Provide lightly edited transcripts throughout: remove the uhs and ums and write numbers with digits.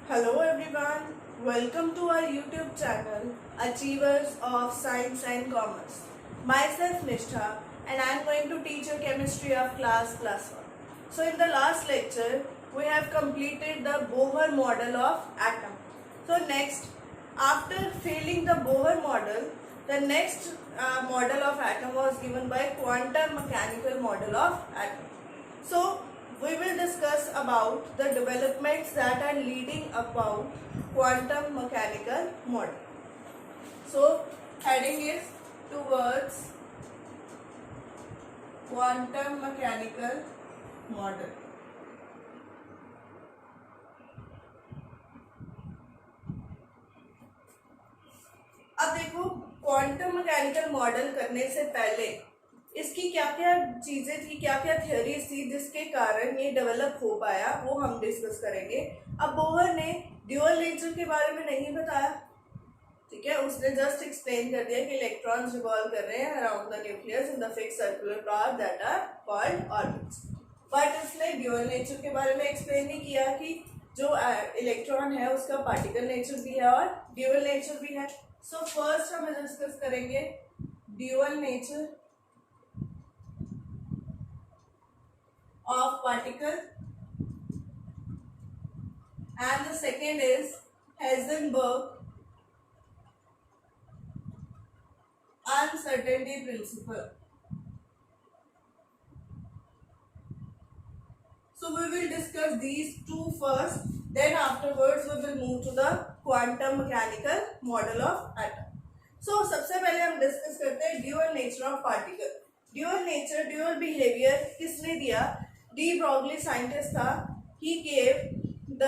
Hello everyone, welcome to our YouTube channel Achievers of Science and Commerce. Myself Nishtha and I am going to teach you chemistry of class plus 1. So in the last lecture we have completed the Bohr model of atom. So next, after failing the Bohr model, the next model of atom was given by quantum mechanical model of atom. So we will discuss about the developments that are leading about quantum mechanical model. So heading is towards quantum mechanical model. अब देखो quantum mechanical model करने से पहले इसकी क्या क्या चीजें थी, क्या क्या थ्योरीज थी जिसके कारण ये डेवलप हो पाया, वो हम डिस्कस करेंगे। अब बोहर ने ड्यूअल नेचर के बारे में नहीं बताया, ठीक है, उसने जस्ट एक्सप्लेन कर दिया कि इलेक्ट्रॉन्स रिवॉल्व कर रहे हैं around the nucleus in the fixed circular path that are called orbits. But उसने ड्यूअल नेचर के बारे में एक्सप्लेन नहीं किया कि जो इलेक्ट्रॉन है उसका पार्टिकल नेचर भी है और ड्यूअल नेचर भी है। सो फर्स्ट हम डिस्कस करेंगे dual nature of particle and the second is Heisenberg uncertainty principle. So we will discuss these two first, then afterwards we will move to the quantum mechanical model of atom. So सबसे पहले हम discuss करते हैं dual nature of particle. Dual nature, dual behaviour किसने दिया? De Broglie scientist था। He gave the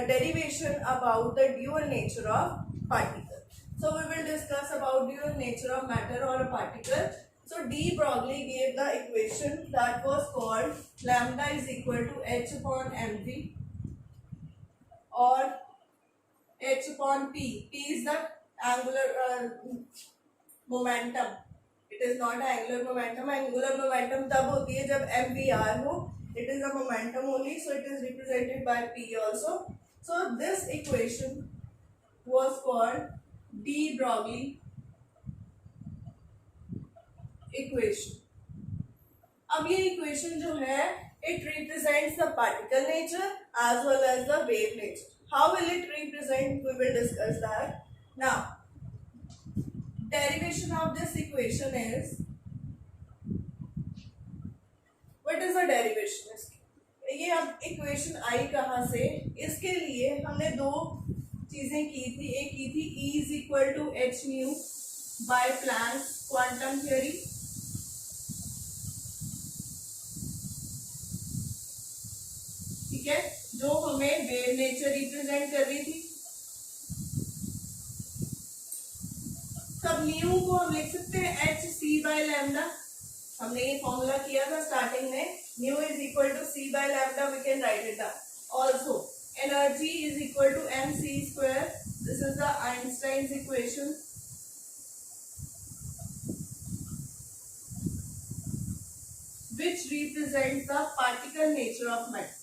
derivation about the dual nature of particle. So we will discuss about dual nature of matter or a particle. So D Broglie gave the equation that was called lambda is equal to h upon mv or h upon p. P is the angular momentum. It is not angular momentum. Angular momentum तब होती है जब mvr हो. It is a momentum only, so it is represented by p also. So this equation was called D Broglie equation. अब ये equation जो है it represents the particle nature as well as the wave nature. How will it represent? We will discuss that. Now, derivation of this equation is, what is the derivation? ये अब equation आई कहाँ से? इसके लिए हमने दो चीजें की थी। एक की थी E is equal to h nu by Planck's quantum theory, ठीक है, जो हमें वेव नेचर रिप्रेजेंट कर रही थी। तब न्यू को हम लिख सकते हैं एच सी बाय लैम्डा। हमने ये फॉर्मूला किया था स्टार्टिंग में, nu is equal to C by lambda, we can write it down. Also energy is equal to M C square, this is the Einstein's equation. which represents the particle nature of matter.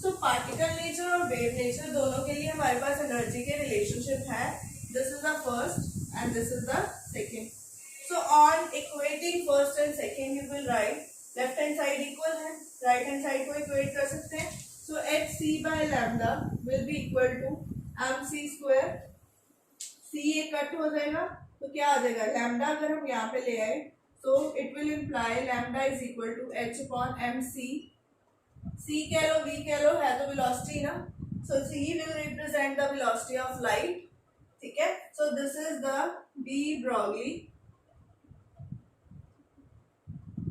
So particle nature और wave nature दोनों के लिए हमारे पास energy के relationship है. This is the first and this is the second. So on equating first and second you will write left hand side equal है, right hand side को equate कर सकते हैं. So h c by lambda will be equal to m c square. c ये cut हो जाएगा तो क्या आ जाएगा? लैम्डा अगर हम यहाँ पे ले आए so it will imply lambda is equal to h upon mc. c कह लो, v कह लो, है तो velocity ना, so c will represent the velocity of light, ठीक है. so this is the de Broglie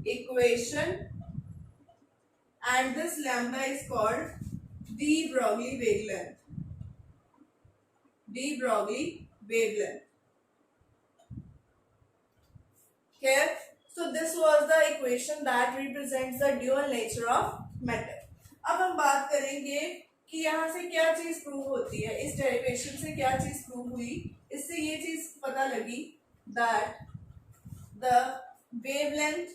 equation and this lambda is called de Broglie wavelength. de Broglie wavelength. Here, so this was the equation that represents the dual nature of matter. अब हम बात करेंगे कि यहाँ से क्या चीज prove होती है, इस डेरिवेशन से क्या चीज प्रूव हुई. इससे ये चीज पता लगी that the wavelength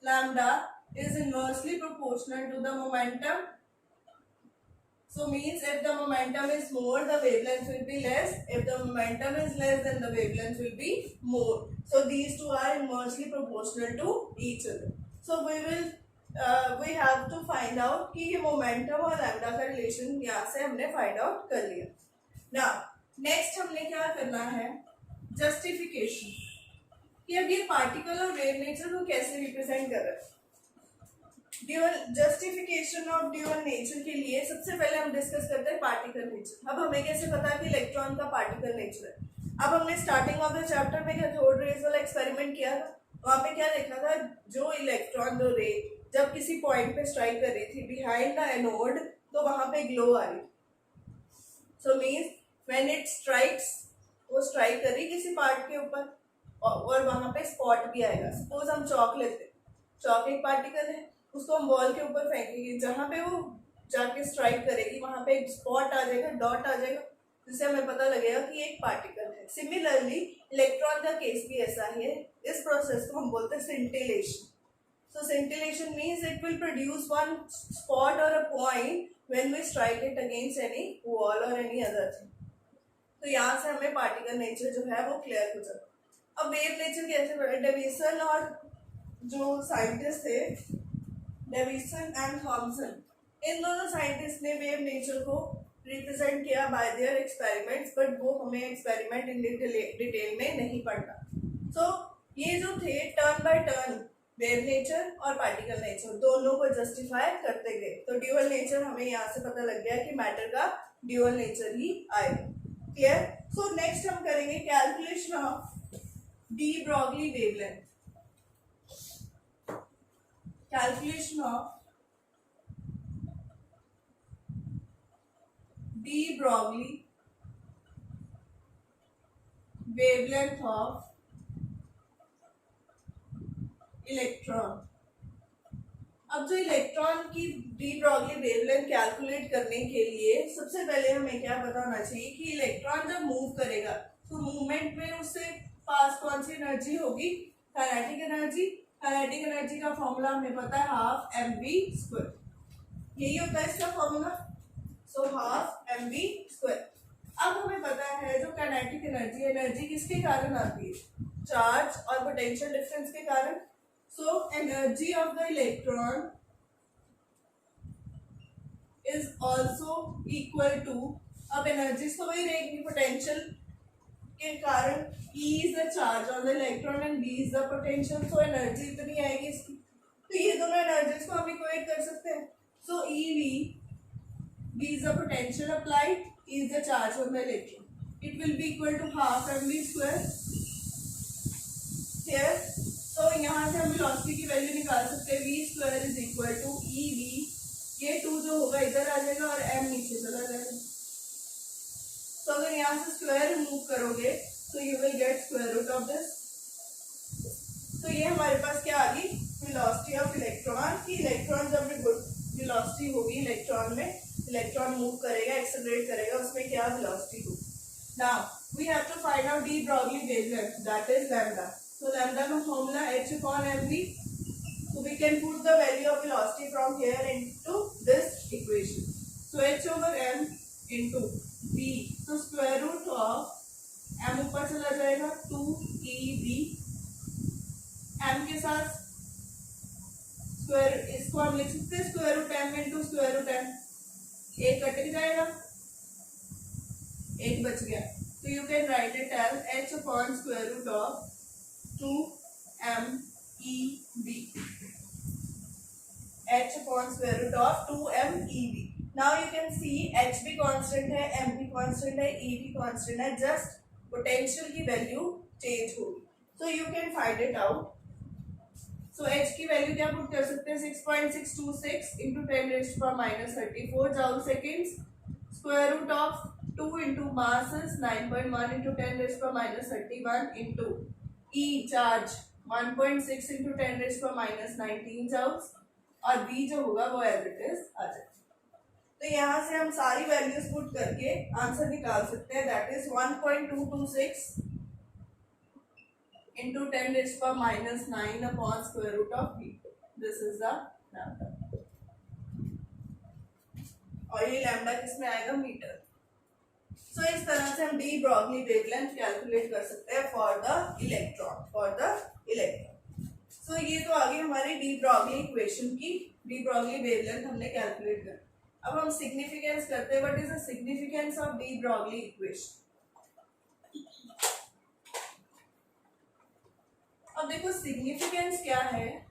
lambda is inversely proportional to the momentum So means if the momentum is more, the wavelength will be less. If the momentum is less, then the wavelength will be more. So these two are inversely proportional to each other. So we have to find out कि ये momentum और lambda का relation यहाँ से हमने find out कर लिया. Now next हमने क्या करना है? Justification. कि अब ये पार्टिकल और वेव नेचर को कैसे रिप्रेजेंट कर रहा है. Dual justification of dual nature के लिए सबसे पहले हम डिस्कस करते हैं पार्टिकल नेचर. अब हमें कैसे पता कि इलेक्ट्रॉन का पार्टिकल नेचर है. अब हमने स्टार्टिंग ऑफ द चैप्टर में कैथोड रेज वाला एक्सपेरिमेंट किया था. वहां पे क्या देखा था, जो इलेक्ट्रॉन जो रे जब किसी पॉइंट पे स्ट्राइक कर रही थी बिहाइंड द एनोड, तो वहां पे ग्लो आ रही. So means when it strikes, वो स्ट्राइक कर रही किसी पार्ट के ऊपर और वहां पे स्पॉट भी आएगा. सपोज हम चौक लेते हैं, चौक एक पार्टिकल है, उसको हम बॉल के ऊपर फेंकेंगे, जहां पे वो जाके स्ट्राइक करेगी वहां पे एक स्पॉट आ जाएगा, डॉट आ जाएगा, जिससे हमें पता लगेगा कि एक पार्टिकल है. सिमिलरली इलेक्ट्रॉन का केस भी ऐसा ही है. इस प्रोसेस को हम बोलते हैं scintillation. So scintillation means it will produce one spot और a point when we strike it against any wall और एनी अदर थिंग. तो यहाँ से हमें पार्टिकल नेचर जो है वो क्लियर हो जाता है. अब वेव नेचर कैसे बने? डेविसन और जो साइंटिस्ट थे, डेविसन एंड थॉमसन, इन दोनों साइंटिस्ट ने वेव नेचर को रिप्रेजेंट किया बाय देयर एक्सपेरिमेंट्स, बट वो हमें एक्सपेरिमेंट इन डिटेल में नहीं पढ़ना. सो ये जो थे turn by turn wave nature और पार्टिकल नेचर दोनों को जस्टिफाई करते गए. तो ड्यूअल नेचर हमें यहाँ से पता लग गया कि मैटर का ड्यूअल नेचर ही आएगा. क्लियर? सो नेक्स्ट हम करेंगे calculation of de Broglie wavelength. Calculation of de Broglie wavelength of electron. अब जो इलेक्ट्रॉन की डी ब्रॉगली वेवलेंथ कैलकुलेट करने के लिए सबसे पहले हमें क्या पता होना चाहिए कि इलेक्ट्रॉन जब मूव करेगा तो मूवमेंट में उससे पास कौन सी एनर्जी होगी? Kinetic energy. काइनेटिक एनर्जी का फॉर्मूला हमें पता है हाफ एम वी स्क्वायर. यही होता है इसका formula. So half M V square. अब हमें पता है जो काइनेटिक एनर्जी, एनर्जी किसके कारण आती है? चार्ज और पोटेंशियल डिफरेंस के कारण. So energy of the electron is also equal to, अब एनर्जी तो वही रहेगी, पोटेंशियल के कारण E is the charge on the electron and B is the potential. So energy इतनी आएगी इसकी. तो ये दोनों एनर्जीज को हम इक्वेट कर सकते हैं. So B is the potential applied, E is the charge on the electron. It will be equal to half mv square. Here, so यहाँ से हम वेलोसिटी की वैल्यू निकाल सकते हैं. V square is equal to EV. ये 2 जो होगा इधर आ जाएगा और m नीचे चला जाएगा. तो अगर यहाँ से स्क्वायर रिमूव करोगे तो you will get square root of this. तो ये हमारे पास क्या आ गई? Velocity of electron. की इलेक्ट्रॉन जब वेलोसिटी होगी इलेक्ट्रॉन में, इलेक्ट्रॉन मूव करेगा, एक्सेलरेट करेगा, उसमें क्या वेलोसिटी होगी. Now we have to find out de Broglie wavelength, that is lambda. तो लैम्डा का formula h/mv. So we can put the value of velocity from here into this equation. So h/m into v. तो square root of m ऊपर चला जाएगा 2ev. m के साथ square, इसको हम लिख सकते हैं square root m into square root m. एक कट जाएगा, एक बच गया. तो you can write it as h upon square root of 2mev. h upon square root of 2mev. Now you can see h भी कांस्टेंट है, m भी constant है, e भी कांस्टेंट है, जस्ट पोटेंशियल की वैल्यू चेंज होगी. So you can find it out. So h की value क्या पुट कर सकते हैं? 6.626 into 10⁻−34 joule seconds. Square root of 2 into masses 9.1 into 10⁻31 into e charge 1.6 into 10⁻19 joules. और b जो होगा वो एज इट इज आ जाएगा. तो यहाँ से हम सारी वैल्यूज पुट करके आंसर निकाल सकते हैं. That is 1.226 into 10⁻⁹ upon square root of v. This is the lambda. और ये लैम्डा किसमें आएगा, मीटर। सो इस तरह से हम डी ब्रॉगली वेवलेंथ कैलकुलेट कर सकते हैं फॉर द इलेक्ट्रॉन। सो ये तो आगे हमारी डी ब्रॉगली इक्वेशन की डी ब्रॉगली वेवलेंथ हमने कैलकुलेट कर। अब हम सिग्निफिकेंस करते हैं। What is the significance of de Broglie equation? अब देखो सिग्निफिकेंस क्या है।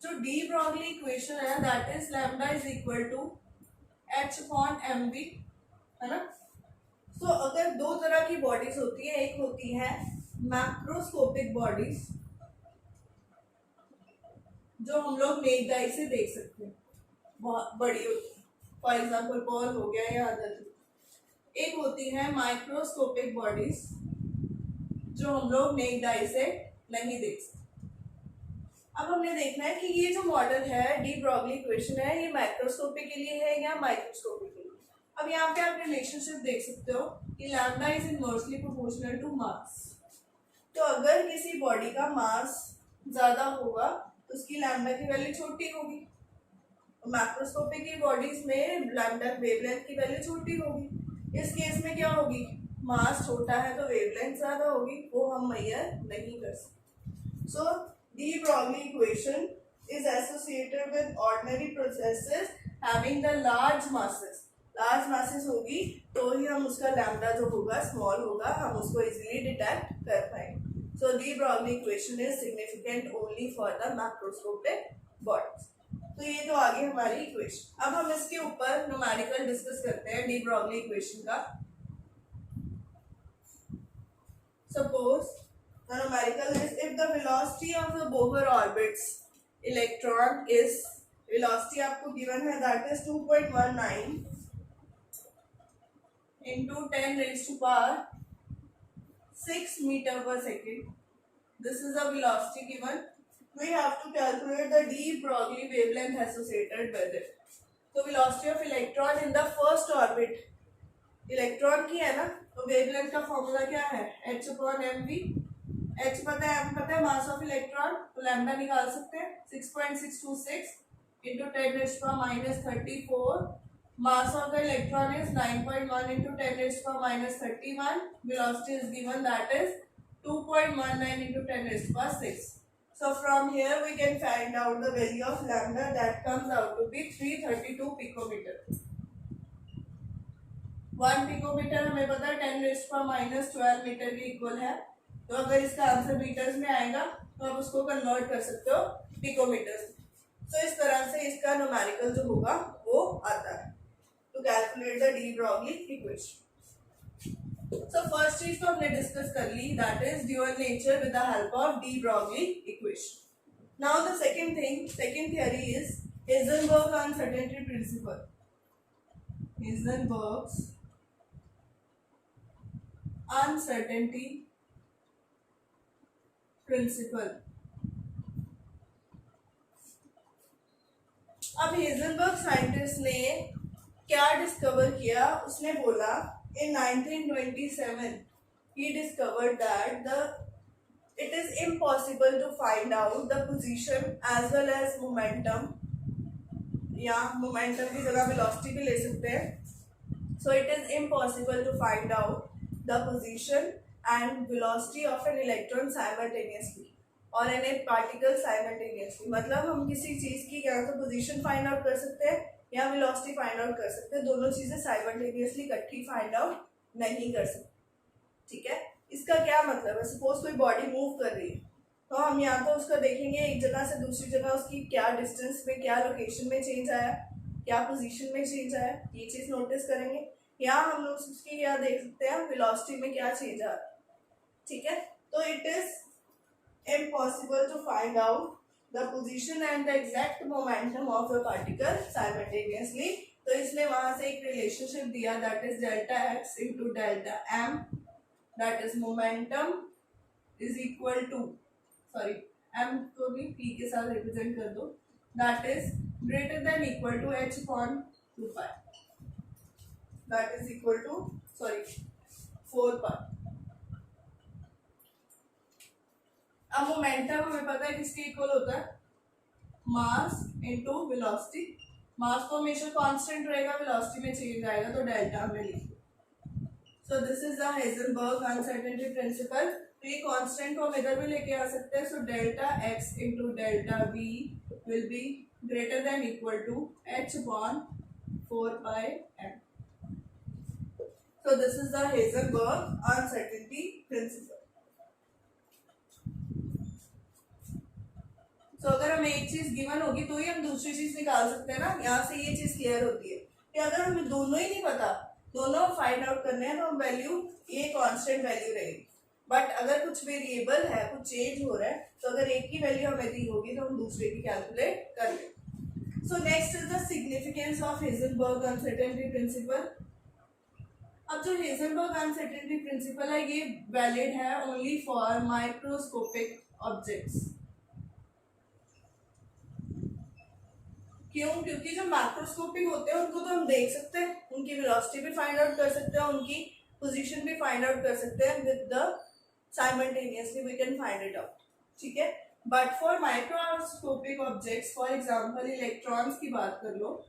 जो डी ब्रॉगली इक्वेशन है that is lambda is equal to H upon M V, है ना। तो अगर दो तरह की बॉडीज होती है, एक होती है मैक्रोस्कोपिक बॉडीज जो हम लोग नेक्ड आई से देख सकते हैं, बहुत बड़ी होती है, फॉर एग्जाम्पल बॉल हो गया या अदर। एक होती है माइक्रोस्कोपिक बॉडीज जो हम लोग नेक्ड आई से नहीं देख सकते। अब हमने देखना है कि ये जो मॉडल है डी ब्रॉगली इक्वेशन है, ये माइक्रोस्कोपिक के लिए है या माइक्रोस्कोपिक के लिए। अब यहाँ पे आप रिलेशनशिप देख सकते हो कि lambda is inversely proportional to mass. तो अगर किसी बॉडी का मास ज्यादा होगा तो उसकी लैम्डा की वैल्यू छोटी होगी। मैक्रोस्कोपिक की बॉडीज में लैम्डा वेवलेंथ की वैल्यू छोटी होगी। इस केस में क्या होगी, मास छोटा है तो वेवलेंथ ज्यादा होगी, वो हम मेजर नहीं कर सकते। सो de Broglie equation is associated with ordinary processes having the large masses. Large masses होगी तो ही हम उसका लैम्डा जो होगा स्मॉल होगा, हम उसको इजीली डिटेक्ट कर पाएंगे। सो de Broglie equation is significant only for the macroscopic bodies. तो ये तो आगे हमारी इक्वेशन। अब हम इसके ऊपर न्यूमेरिकल डिस्कस करते हैं de Broglie equation का। Suppose the numerical is if the velocity of the Bohr orbits electron is, velocity आपको given है that is 2.19 into 10 raised to power 6 meter per second. This is the velocity given. We have to calculate the de Broglie wavelength associated with it. तो velocity of electron in the first orbit, electron की है ना, तो wavelength का formula क्या है, h upon mv। H पता है, एम पता है, मास ऑफ इलेक्ट्रॉन, तो लैम्डा निकाल सकते हैं 6.626 into 10 raise to minus 34। Mass of the electron is 9.1 into 10 raise to minus 31। Velocity is given that is 2.19 into 10 raise to 6। So from here we can find out the value of lambda that comes out to be 332 picometer. 1 picometre हमें पता है 10 raise to minus 12 metre के equal है। तो अगर इसका answer metres में आएगा तो आप उसको कन्वर्ट कर सकते हो पिकोमीटर्स। तो इस तरह से इसका न्यूमेरिकल जो होगा वो आता है to calculate the de Broglie equation. So first चीज तो हमने डिस्कस कर ली, that is dual nature with the help of de Broglie equation. Now the second theory is Heisenberg uncertainty principle. Heisenberg's uncertainty principle. अब Heisenberg scientist ने क्या discover किया, उसने बोला इन 1927 he discovered that it is impossible to find out the position as well as momentum, या momentum की जगह velocity भी ले सकते हैं। So it is impossible to find out the position and velocity of an electron simultaneously और N A particle simultaneously. मतलब हम किसी चीज की या तो पोजीशन फाइंड आउट कर सकते हैं या वेलोसिटी फाइंड आउट कर सकते हैं, दोनों चीजें साइमल्टेनियसली इकट्ठी फाइंड आउट नहीं कर सकते। ठीक है, इसका क्या मतलब है, सपोज कोई बॉडी मूव कर रही है तो हम या तो उसको देखेंगे एक जगह से दूसरी जगह उसकी क्या डिस्टेंस में, क्या लोकेशन में चेंज आया, क्या पोजीशन में चेंज आया, ये चीज नोटिस करेंगे, या हम लोग उसकी या देख सकते हैं वेलोसिटी में क्या चेंज आ रहा है। ठीक है, तो it is impossible to find out the position and the exact momentum of a particle simultaneously. तो इसने वहां से एक रिलेशनशिप दिया that is delta X into delta M, that is momentum is equal to, sorry M को भी P के साथ रिप्रेजेंट कर दो, that is greater than equal to H upon 2 pi, that is equal to 4 pi. अब अब momentum हमें पता है किसके इक्वल होता है, मास इनटू वेलोसिटी। मास तो हमेशा कांस्टेंट रहेगा, वेलोसिटी में चेंज आएगा, तो डेल्टा हमने लिखा। सो this is the Heisenberg uncertainty principle. तो ये कांस्टेंट को हम इधर भी लेके आ सकते हैं। So delta X into delta V will be greater than equal to h upon 4πm। So this is the Heisenberg uncertainty principle. तो अगर हमें एक चीज गिवन होगी तो ही हम दूसरी चीज निकाल सकते हैं ना। यहाँ से ये चीज क्लियर होती है कि अगर हमें दोनों ही नहीं पता, दोनों फाइंड आउट करने हैं, तो हम वैल्यू ये कांस्टेंट वैल्यू रहेगी। बट अगर कुछ वेरिएबल है, कुछ चेंज हो रहा है, तो अगर एक की वैल्यू हमें दी होगी तो हम दूसरे की कैलकुलेट कर लेंगे। So next is the significance of Heisenberg uncertainty principle. अब जो हेजनबर्ग अनसर्टेनिटी प्रिंसिपल है ये वैलिड है ओनली फॉर माइक्रोस्कोपिक ऑब्जेक्ट्स। क्यों? क्योंकि जो मैक्रोस्कोपिक होते हैं उनको तो हम देख सकते हैं, उनकी वेलोसिटी भी फाइंड आउट कर सकते हैं, उनकी पोजीशन भी फाइंड आउट कर सकते हैं, with the simultaneously we can find it out, ठीक है। But for microscopic objects, for example electrons की बात कर लो,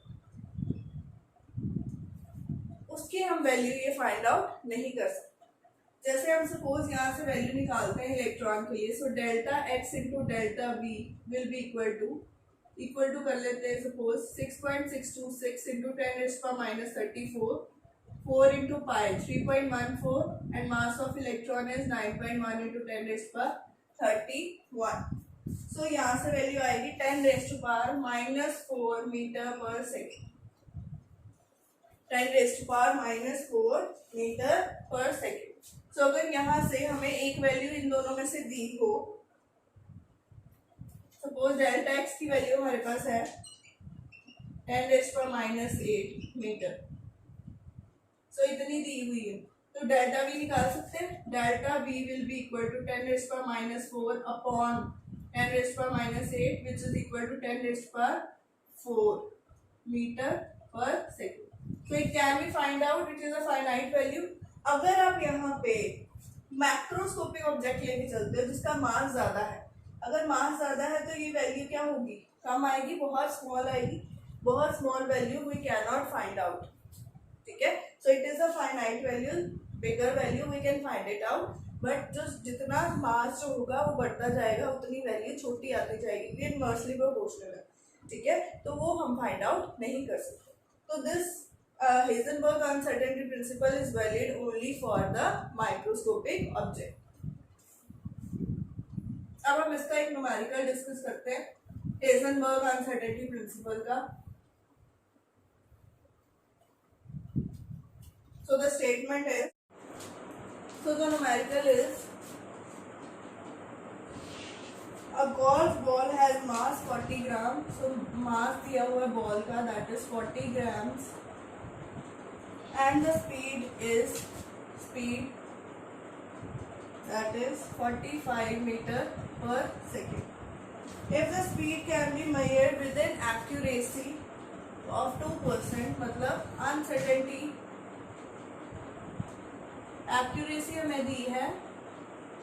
उसकी हम वैल्यू ये फाइंड आउट नहीं कर सकते। जैसे हम सपोज यहाँ से वैल्यू निकालते हैं इलेक्ट्रॉन के लिए, so delta X into delta V will be equal to कर लेते हैं suppose 6.626 into 10⁻34, 4 into pi 3.14 and mass of electron is 9.1 into 10⁻31। So यहाँ से वैल्यू आएगी 10⁻⁻4 मीटर पर सेकेंड, 10⁻⁻4 मीटर पर सेकेंड। सो अगर यहाँ से हमें एक वैल्यू इन दोनों में से दी हो, सपोज डेल्टा एक्स की वैल्यू हमारे पास है 10⁻⁸ मीटर, सो इतनी दी हुई है, तो डेल्टा वी निकाल सकते हैं। Delta V will be equal to 10⁻⁴ upon 10⁻⁸ which is equal to 10⁻⁴ metre पर second. So it can be find out, it is a finite value. अगर आप यहाँ पे मैक्रोस्कोपिक ऑब्जेक्ट लेके चलते हो जिसका मास ज्यादा है, अगर मास ज्यादा है तो ये वैल्यू क्या होगी, कम आएगी, बहुत स्मॉल आएगी, बहुत small value we can not find out, ठीक है। So it is a finite value, bigger value we can find it out, but जो जितना मास जो होगा वो बढ़ता जाएगा, उतनी वैल्यू छोटी आती जाएगी, ये इनवर्सली प्रोपोर्शनल है, ठीक है, तो वो हम फाइंड आउट नहीं कर सकते। तो this Heisenberg uncertainty principal is valid only for the microscopic object. अब हम इसका एक न्यूमेरिकल डिस्कस करते हैं, हेजनबर्ग अनसर्टेनिटी प्रिंसिपल का। So the statement is, so the numerical is a golf ball has मास 40 ग्राम। सो मास दिया हुआ है बॉल का, that is 40 grams, and the speed that is 45 meter per second. If the speed can be measured with an accuracy of 2%, मतलब uncertainty accuracy हमें दी है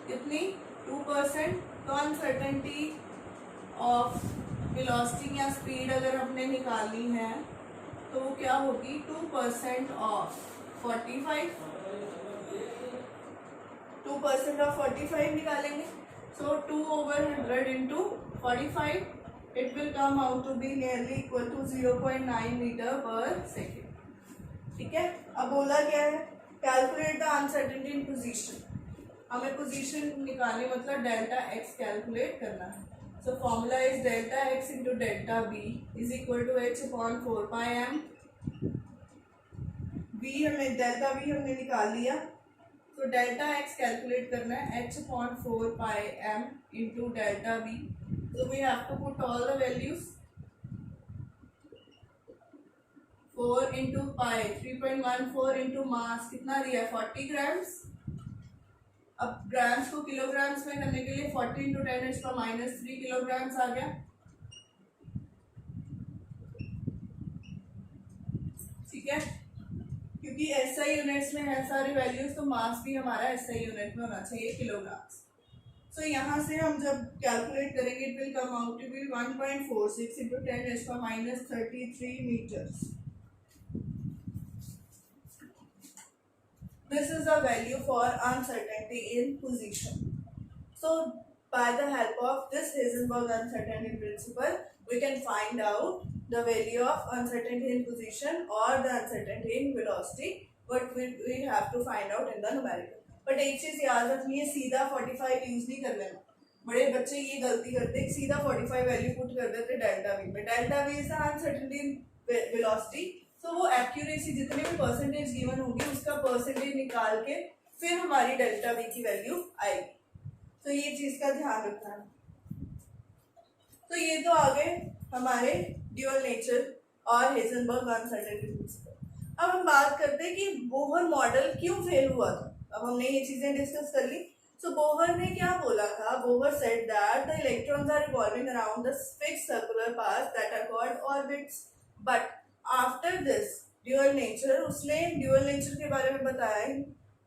कितनी, 2%, तो uncertainty of velocity या speed अगर हमने निकालनी है तो वो क्या होगी, 2% of 45, 2% of 45 निकालेंगे, so 2/100 into 45, it will come out to be nearly equal to 0.9 meter per second, ठीक है। अब बोला क्या है, calculate the uncertainty in position, हमें पोजीशन निकालनी, मतलब डेल्टा एक्स कैलकुलेट करना है। So formula is delta X into delta B is equal to h upon 4πm। B हमें डेल्टा बी हमने निकाल लिया, तो डेल्टा एक्स कैलकुलेट करना है h upon 4πm into delta B. तो we have to put all the values, 4 into pi 3.14 into mass कितना दिया है 40 ग्राम्स। अब ग्राम्स को किलोग्राम्स में करने के लिए 40 इंटू 10⁻³ किलोग्राम्स आ गया, ठीक है, क्योंकि एसआई यूनिट्स में है सारी वैल्यूज, तो मास भी हमारा एसआई यूनिट में होना चाहिए, किलोग्राम्स। सो So यहाँ से हम जब कैलकुलेट करेंगे it will come out to be 1.46 into 10 raised to minus 33 meters. This is the value for uncertainty in position. So by the help of this Heisenberg uncertainty principle, we can find out the value of uncertainty in position or the uncertainty in velocity, but we have to find out in the numerical. But एक चीज याद रखनी है, सीधा 45 use नहीं कर लेना. बड़े बच्चे ये गलती करते हैं, सीधा 45 वैल्यू पुट कर देते डेल्टा वी में. Delta V is the uncertainty in velocity. So वो एक्यूरेसी जितने भी परसेंटेज गिवन होगी उसका परसेंटेज निकाल के फिर हमारी डेल्टा वी की वैल्यू आएगी. तो ये चीज का ध्यान रखना है. तो ये तो आ गए हमारे ड्यूअल नेचर और हेजनबर्ग अनसर्टेनिटी प्रिंसिपल. अब हम बात करते हैं कि बोहर मॉडल क्यों फेल हुआ था. अब हमने ये चीजें डिस्कस कर ली. सो बोहर ने क्या बोला था? Bohr said that the electrons are revolving around the fixed circular path that are called orbits. But after this dual nature, उसने ड्यूअल नेचर के बारे में बताया.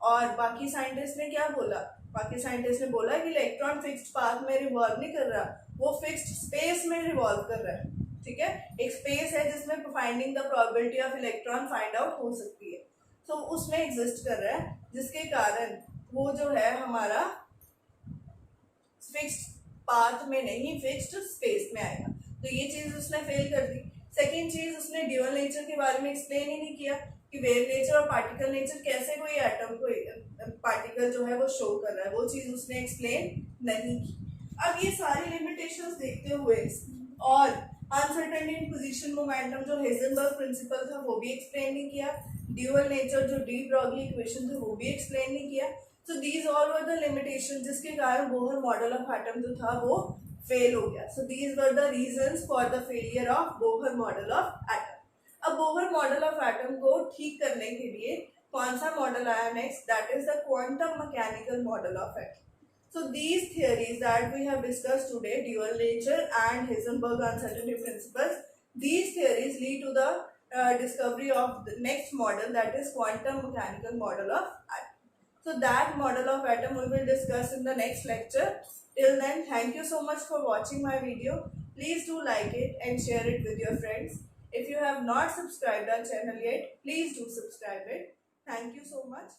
और बाकी साइंटिस्ट ने क्या बोला? बाकी साइंटिस्ट ने बोला कि इलेक्ट्रॉन फिक्स्ड पाथ में रिवॉल्व नहीं कर रहा, वो फिक्स्ड स्पेस में रिवॉल्व कर रहा है. ठीक है, एक स्पेस है जिसमें finding the probability of electron find out हो सकती है. तो उसमें एग्जिस्ट कर रहा है, जिसके कारण वो जो है हमारा फिक्स्ड पाथ में नहीं फिक्स्ड स्पेस में आएगा. तो ये चीज उसने फेल कर दी. सेकेंड चीज, उसने ड्यूअल नेचर के बारे में एक्सप्लेन ही नहीं किया कि वेव नेचर और पार्टिकल नेचर कैसे कोई एटम को पार्टिकल जो है वो शो कर रहा है, वो चीज उसने एक्सप्लेन नहीं की. अब ये सारी लिमिटेशंस देखते हुए और अनसर्टेनिटी इन पोजीशन मोमेंटम जो हेजनबर्ग प्रिंसिपल था वो भी एक्सप्लेन नहीं किया. ड्यूअल नेचर जो डी ब्रॉगली इक्वेशन थे वो भी एक्सप्लेन नहीं किया. So these all were the limitation जिसके कारण बोहर मॉडल ऑफ एटम जो था वो फेल हो गया. So these were the reasons for the failure of Bohr model of atom. अब बोहर मॉडल ऑफ एटम को ठीक करने के लिए कौन सा मॉडल आया next? That is the quantum mechanical model of atom. So these theories that we have discussed today, dual nature and Heisenberg uncertainty principles, these theories lead to the discovery of the next model, that is quantum mechanical model of atom. So that model of atom we will discuss in the next lecture. Till then, thank you so much for watching my video. Please do like it and share it with your friends. If you have not subscribed our channel yet, please do subscribe it. Thank you so much.